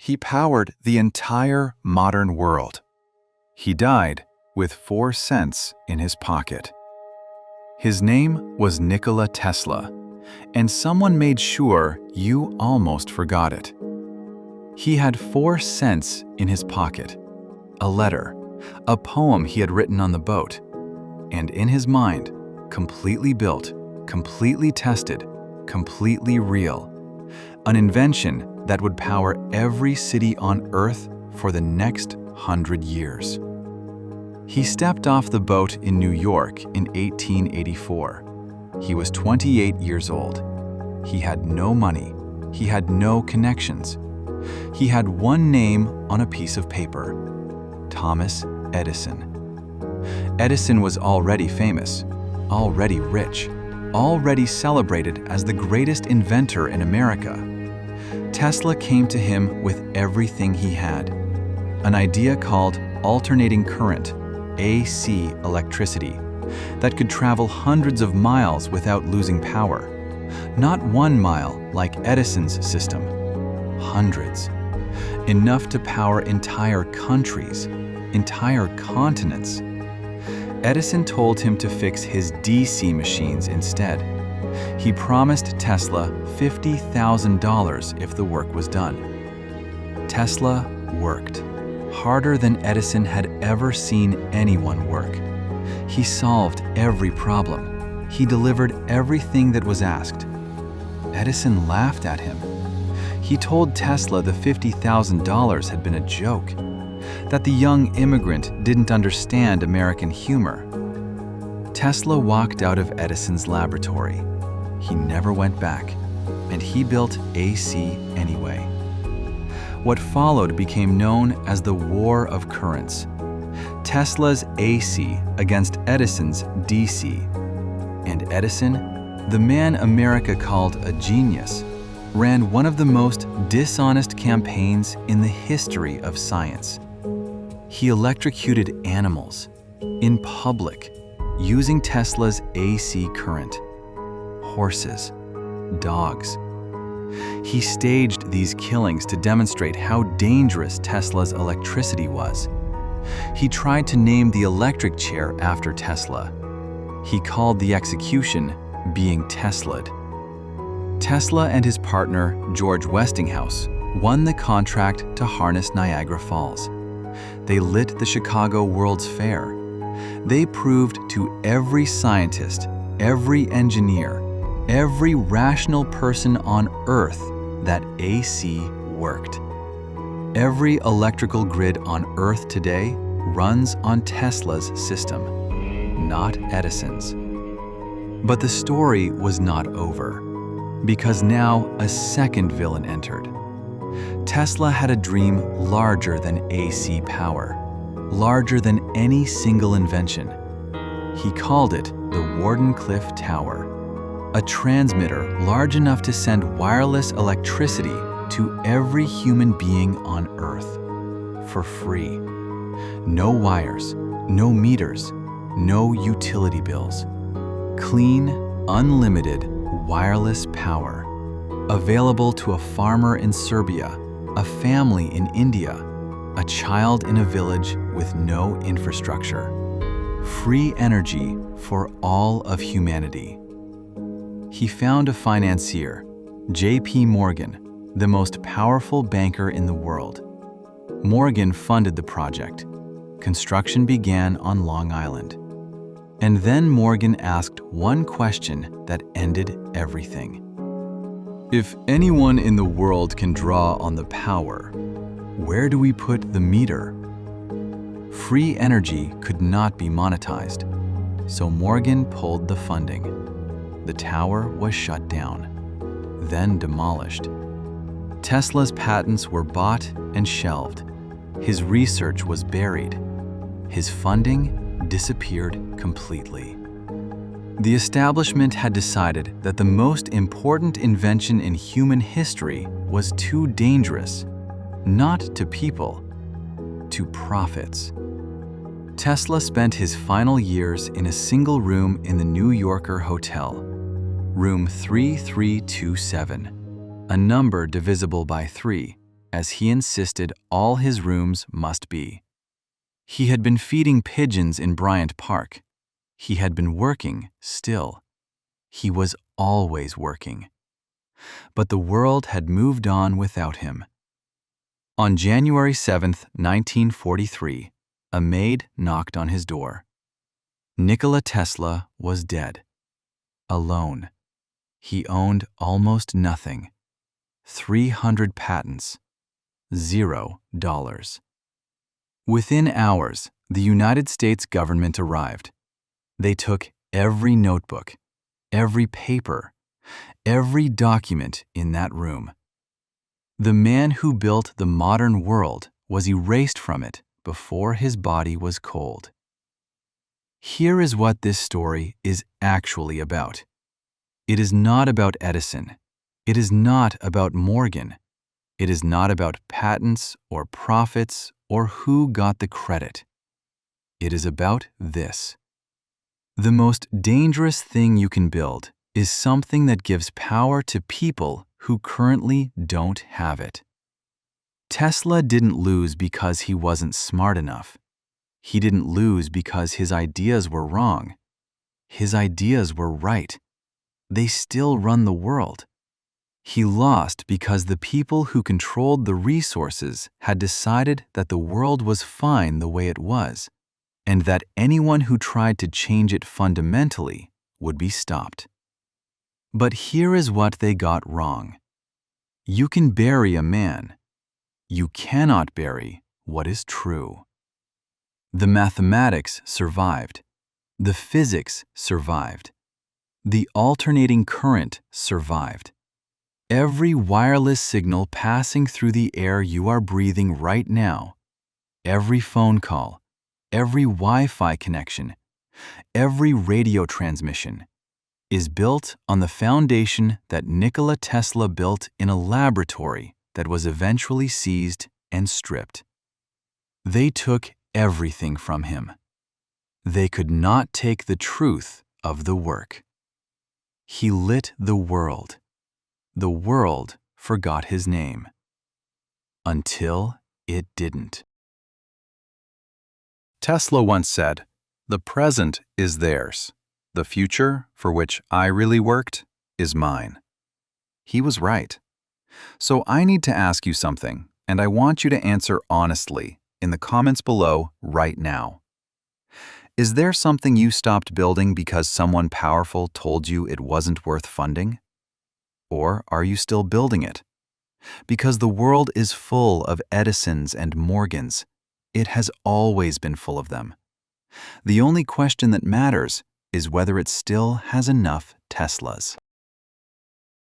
He powered the entire modern world. He died with 4 cents in his pocket. His name was Nikola Tesla, and someone made sure you almost forgot it. He had 4 cents in his pocket, a letter, a poem he had written on the boat, and in his mind, completely built, completely tested, completely real, an invention that would power every city on Earth for the next 100 years. He stepped off the boat in New York in 1884. He was 28 years old. He had no money. He had no connections. He had one name on a piece of paper: Thomas Edison. Edison was already famous, already rich, already celebrated as the greatest inventor in America. Tesla came to him with everything he had: an idea called alternating current, AC electricity, that could travel hundreds of miles without losing power. Not 1 mile like Edison's system, hundreds. Enough to power entire countries, entire continents. Edison told him to fix his DC machines instead. He promised Tesla $50,000 if the work was done. Tesla worked harder than Edison had ever seen anyone work. He solved every problem. He delivered everything that was asked. Edison laughed at him. He told Tesla the $50,000 had been a joke, that the young immigrant didn't understand American humor. Tesla walked out of Edison's laboratory. He never went back, and he built AC anyway. What followed became known as the War of Currents. Tesla's AC against Edison's DC. And Edison, the man America called a genius, ran one of the most dishonest campaigns in the history of science. He electrocuted animals in public using Tesla's AC current. Horses, dogs. He staged these killings to demonstrate how dangerous Tesla's electricity was. He tried to name the electric chair after Tesla. He called the execution being Tesla'd. Tesla and his partner, George Westinghouse, won the contract to harness Niagara Falls. They lit the Chicago World's Fair. They proved to every scientist, every engineer, every rational person on Earth that AC worked. Every electrical grid on Earth today runs on Tesla's system, not Edison's. But the story was not over, because now a second villain entered. Tesla had a dream larger than AC power, larger than any single invention. He called it the Wardenclyffe Tower, a transmitter large enough to send wireless electricity to every human being on Earth, for free. No wires, no meters, no utility bills. Clean, unlimited, wireless power, available to a farmer in Serbia, a family in India, a child in a village with no infrastructure. Free energy for all of humanity. He found a financier, J.P. Morgan, the most powerful banker in the world. Morgan funded the project. Construction began on Long Island. And then Morgan asked one question that ended everything. If anyone in the world can draw on the power, where do we put the meter? Free energy could not be monetized, so Morgan pulled the funding. The tower was shut down, then demolished. Tesla's patents were bought and shelved. His research was buried. His funding disappeared completely. The establishment had decided that the most important invention in human history was too dangerous, not to people, to profits. Tesla spent his final years in a single room in the New Yorker hotel, room 3327, a number divisible by 3, as he insisted all his rooms must be. He had been feeding pigeons in Bryant Park. He had been working still. He was always working. But the world had moved on without him. On January 7, 1943, a maid knocked on his door. Nikola Tesla was dead. Alone. He owned almost nothing. 300 patents. $0. Within hours, the United States government arrived. They took every notebook, every paper, every document in that room. The man who built the modern world was erased from it before his body was cold. Here is what this story is actually about. It is not about Edison. It is not about Morgan. It is not about patents or profits or who got the credit. It is about this. The most dangerous thing you can build is something that gives power to people who currently don't have it. Tesla didn't lose because he wasn't smart enough. He didn't lose because his ideas were wrong. His ideas were right. They still run the world. He lost because the people who controlled the resources had decided that the world was fine the way it was, and that anyone who tried to change it fundamentally would be stopped. But here is what they got wrong. You can bury a man. You cannot bury what is true. The mathematics survived. The physics survived. The alternating current survived. Every wireless signal passing through the air you are breathing right now, every phone call, every Wi-Fi connection, every radio transmission, is built on the foundation that Nikola Tesla built in a laboratory that was eventually seized and stripped. They took everything from him. They could not take the truth of the work. He lit the world. The world forgot his name. Until it didn't. Tesla once said, "The present is theirs. The future, for which I really worked, is mine." He was right. So I need to ask you something, and I want you to answer honestly in the comments below right now. Is there something you stopped building because someone powerful told you it wasn't worth funding? Or are you still building it? Because the world is full of Edisons and Morgans. It has always been full of them. The only question that matters is whether it still has enough Teslas.